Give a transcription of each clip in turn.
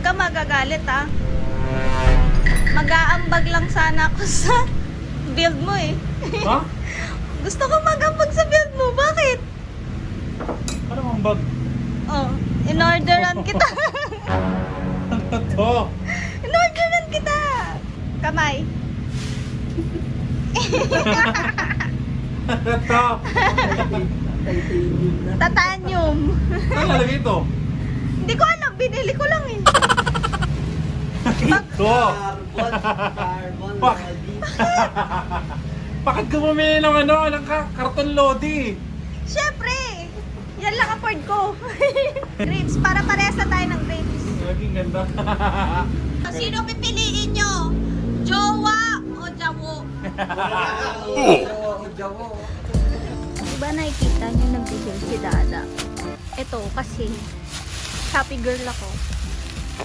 ka magagalit ha. Mag-aambag lang sana ako sa build mo eh. Ha? Gusto ko mag-ambag sa build mo. Bakit? Ano ang bag? Oh, in-orderan kita. Ano to? In-orderan kita. Kamay. Ano to? Titanium. Saan lalagay ito? Hindi ko alam. Binili ko lang eh. Ito! Bak- Bakit ka bumili ng karton lodi? Siyempre. Yan lang afford ko. Grapes. Para parehas na tayo ng grapes. Laging ganda. Sino pipiliin nyo? Jowa o Jawo? Diba nakikita nyo nagbibig si Dada? Ito kasi happy girl ako.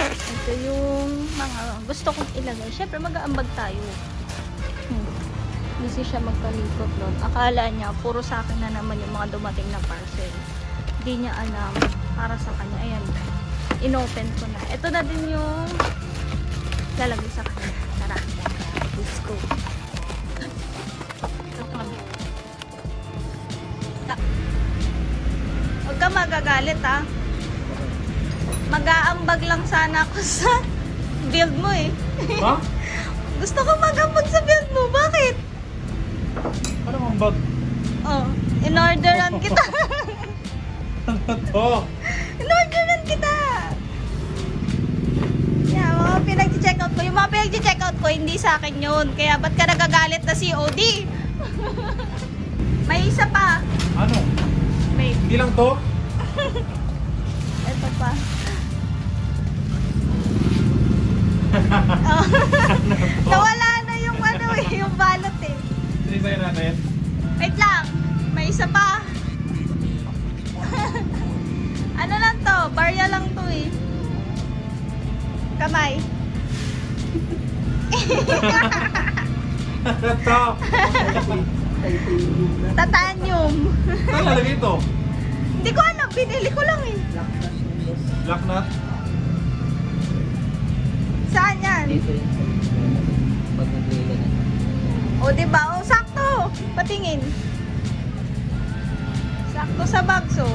Ito yung mga gusto kong ilagay. Siyempre mag-aambag tayo. Busy siya magkalikot nun. Akala niya puro sa akin na naman yung mga dumating na parcel. Hindi niya alam para sa kanya. Ayan. Inopen ko na. Ito na din yung lalagay sa kanya. Tara. Let's go. Huwag ka magagalit ha. Mag-aambag lang sana ako sa build mo eh. Ha? Gusto ko mag-ambag sa build mo. Bakit? Ano ang bag? Oh, in-orderan kita. Ano to? In-orderan kita. Yeah, mga pinag-check out ko. Yung mga pinag-check out ko, hindi sa akin yun. Kaya ba't ka nagagalit na COD? May isa pa. Ano? Wait, Hindi lang to? ito pa. Oh. Nawala na yung ano eh, yung balot eh. Sinisay natin. Wait lang, may isa pa. Ano lang to? Barya lang to eh. Kamay. Ano to? Titanium. Saan lalagay ito? Hindi ko alam, binili ko lang eh. Black nut? Saan yan? Dito yun. Pag nag-lila na. O diba? O sakto. Patingin. Sakto sa bagso.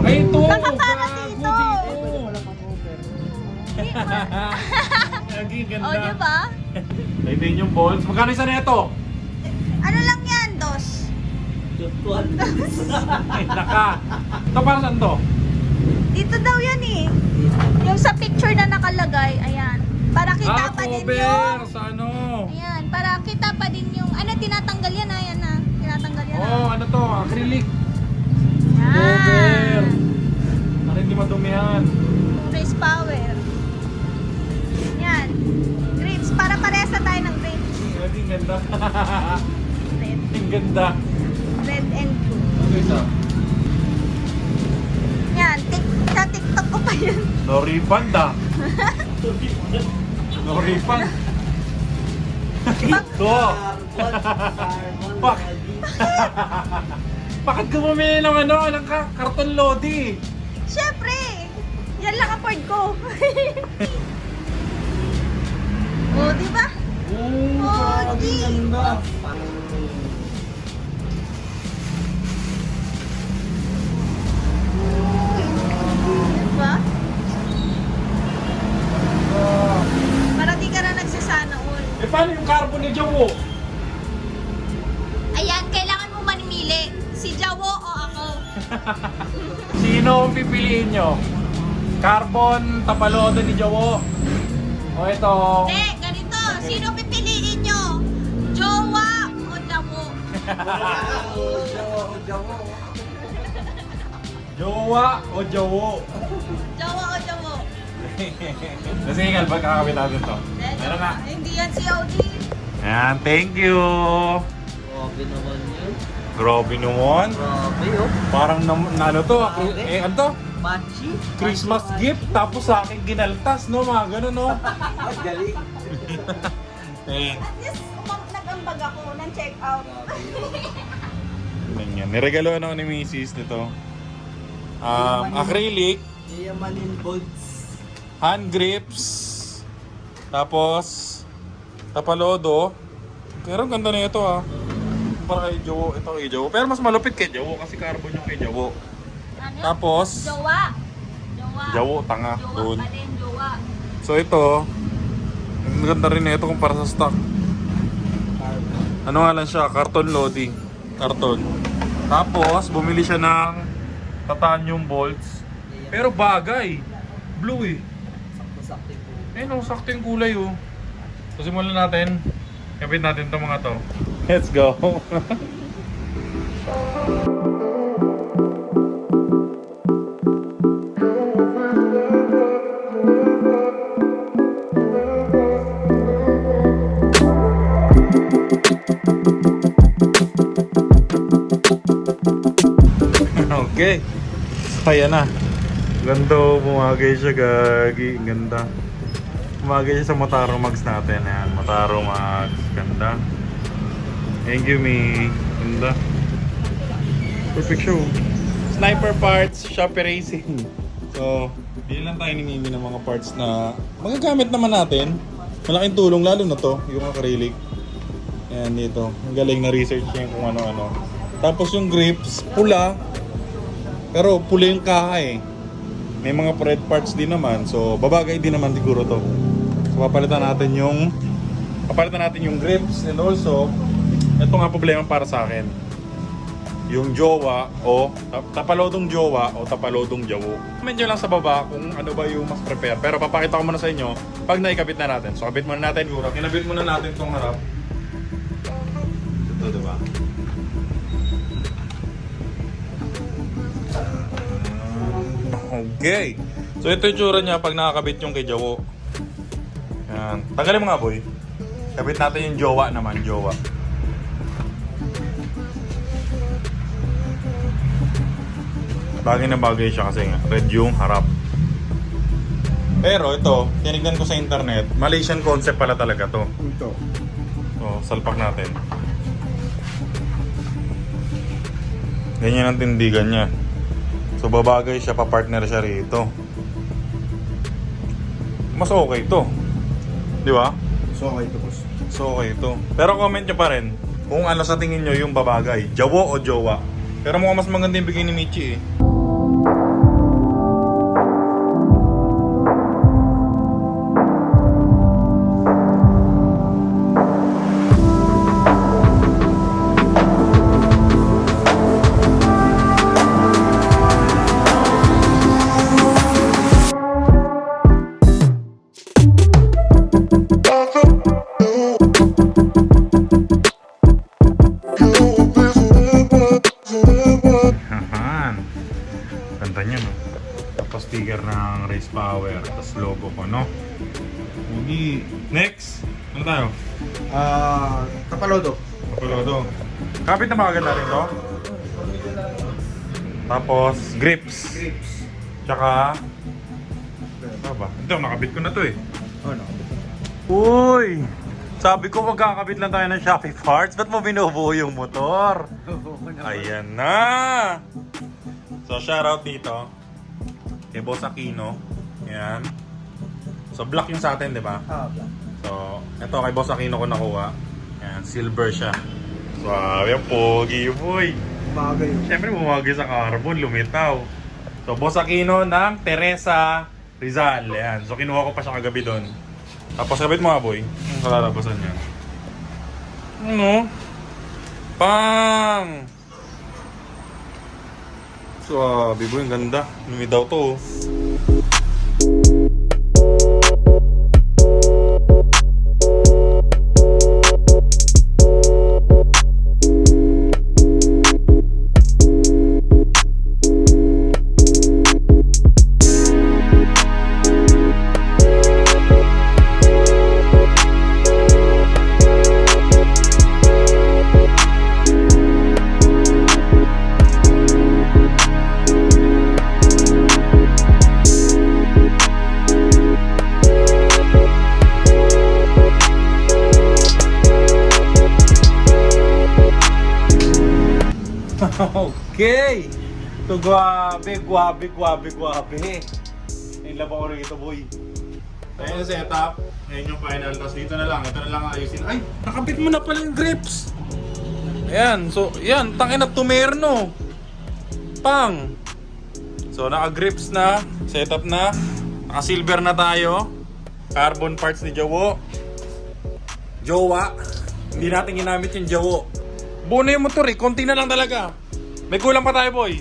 Ay, ito! Nakapara Gago, dito. Laging ganda. O diba? Ay, din yung balls. Magkano isa na ito? Ano lang yan, dos? Ay, naka. Ito para saan to? Dito daw yan eh. Yung sa picture na nakalagay, ayan. Para kita pa din cover! yung... Sa ano? Ayan, para kita pa din yung... Ano, tinatanggal yan, ayan na. Tinatanggal yan. Oh, ano to? Acrylic. Yan. Cover. Para hindi madumihan. Race power. Yan. Grapes. Para parehas na tayo ng grapes. Laging ganda. Red. Ang ganda. Red and blue. Ano isa? Yan. Sa TikTok ko pa yun. No refund ah. No refund. Ito. Bak- Bakit ka bumili ng karton lodi? Siyempre. Yan lang afford ko. O, diba? Grabe, ganda. Diba? Para di ka na nagsasana all. Eh, paano yung carbon ni Jawo? Ayan, kailangan mo manimili. Si Jawo o ako. Sino ang pipiliin nyo? Carbon, tapalodo ni Jawo. O ito. Hindi, ganito. Sino pipiliin nyo? Jowa o Jawo? Jowa o Jawo? Jawa o Jawo? Nasingal ba kakabit natin to? Meron na. Hindi yan si Audi. Ayan, thank you. Grabe naman yun. Grabe naman. Grabe oh. Parang ano to? Ano to? Machi. Christmas gift tapos sa akin ginaltas, no? Mga ganun, no? Ang galing. Thanks. At least, nag-ambag ako ng check out. Ganyan. Niregaloan ako ni Mrs. nito. Acrylic. Yayamanin bolts. hand grips. Tapos, tapalodo. Pero ang ganda na ito ah. Para kay Jowo, ito kay Jowo. Pero mas malupit kay Jowo kasi carbon yung kay Jowo. Ano? Tapos, Jowa. Jowa. Jowo, tanga, Jowa doon. pa din, jowa. So ito, ang ganda rin na ito kumpara sa stock. Ano nga lang siya, karton loading. Karton. Tapos, bumili siya ng titanium bolts. Pero bagay. Blue eh. Sakto-sakto po. Ayun oh, sakto yung kulay oh. So simulan natin. Kapit natin itong mga to. Let's go! Okay. So ayan na. Ganda, bumagay siya, gagi. Ganda. Bumagay siya sa Motaro Mags natin. Ayan, Motaro Mags. Ganda. Thank you, Mi. Ganda. Perfect show. Sniper parts, Shopee Racing. So, bili lang tayo ni Mimi ng mga parts na magagamit naman natin. Malaking tulong lalo na to, yung acrylic. Ayan, dito. Ang galing na research niya kung ano-ano. Tapos yung grips, pula. Pero pula yung kaha eh. May mga red parts din naman. So, babagay din naman siguro to. So, papalitan natin yung grips. And also, ito nga problema para sa akin. Yung jowa o tapalodong jowa o tapalodong jawo. Comment nyo lang sa baba kung ano ba yung mas prepare. Pero papakita ko muna sa inyo pag naikabit na natin. So, kabit muna natin. Kinabit muna natin itong harap. Ito, diba? Okay. So ito yung tsura niya pag nakakabit yung kay Jawo. Yan. Tanggalin mo nga boy. Kabit natin yung jowa naman, jowa. Bagay na bagay siya kasi nga. Red yung harap. Pero ito, tinignan ko sa internet, Malaysian concept pala talaga to. Ito. So, salpak natin. Ganyan ang tindigan niya. So babagay siya, pa-partner siya rito. Mas okay to. Di ba? So, okay ito, boss. So okay to. Pero comment nyo pa rin kung ano sa tingin nyo yung babagay. Jawo o jowa. Pero mukhang mas maganda yung bigay ni Michi eh. Ganda niya, no? Tapos sticker ng Race Power, tapos logo ko, no? Okay. Next! Ano tayo? Tapalodo. Kapalodo. Kapit na mga ganda rin to. Tapos grips. Tsaka ano ba? Ito, nakabit ko na to eh. Oh, no. Uy! Sabi ko magkakabit lang tayo ng Shopee parts. Ba't mo binubuo yung motor? Ayan na! So, shoutout dito kay Boss Aquino. Ayan. So, black yung sa atin, di ba? So, ito kay Boss Aquino ko nakuha. Ayan, silver siya. So, yung pogi, boy. Bagay. Siyempre, bumagay sa carbon, lumitaw. So, Boss Aquino ng Teresa Rizal. Ayan. So, kinuha ko pa siya kagabi doon. Tapos, kabit mo nga, boy. Yung kalalabasan niya. Ano? Pang! So, boy, ang ganda. Lumidaw to, oh. Okay! So, guwabe. love ako rito, boy. Ayan yung setup. Ayan yung final. Tapos dito na lang. Ito na lang ayusin. Ay! Nakabit mo na pala yung grips! Ayan. So, yan. Tangin na tumerno. Pang! So, naka-grips na. Setup na. Naka-silver na tayo. Carbon parts ni Jowo. Jowa. Hindi natin ginamit yung Jowo. Buo na yung motor eh. Konti na lang talaga. May kulang pa tayo, boy.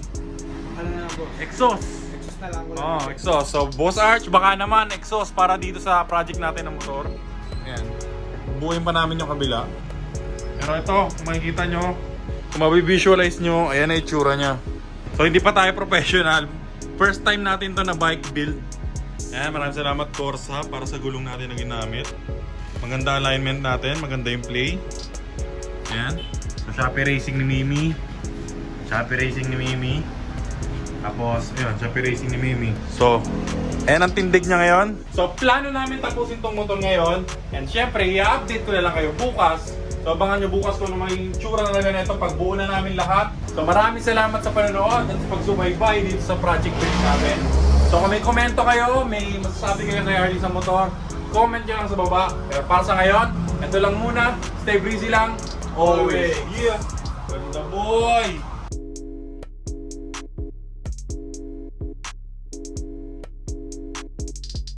Ano na lang, boss? Exhaust. Exos na lang. Wala Oh, exhaust. So, Boss Arch, baka naman exhaust para dito sa project natin ng motor. Ayan. Buuin pa namin yung kabila. Pero ito, kung makikita nyo, kung mabivisualize nyo, ayan na itsura niya. So, hindi pa tayo professional. First time natin to na bike build. Ayan, maraming salamat Corsa para sa gulong natin na ginamit. Maganda alignment natin, maganda yung play. Ayan. So, Shopee Racing ni Mimi. Shopee Racing ni Mimi. Tapos, ayun, Shopee Racing ni Mimi. So, ayan ang tindig niya ngayon. So, plano namin tapusin tong motor ngayon. And syempre, i-update ko na lang kayo bukas. So, abangan nyo bukas kung ano magiging tsura na lang nito pag buo na namin lahat. So, maraming salamat sa panonood at sa pagsubaybay dito sa project build namin. So, kung may komento kayo, may masasabi kayo kay Harley sa motor, comment nyo lang sa baba. Pero para sa ngayon, ito lang muna. Stay breezy lang. Always. Yeah. Ganda boy!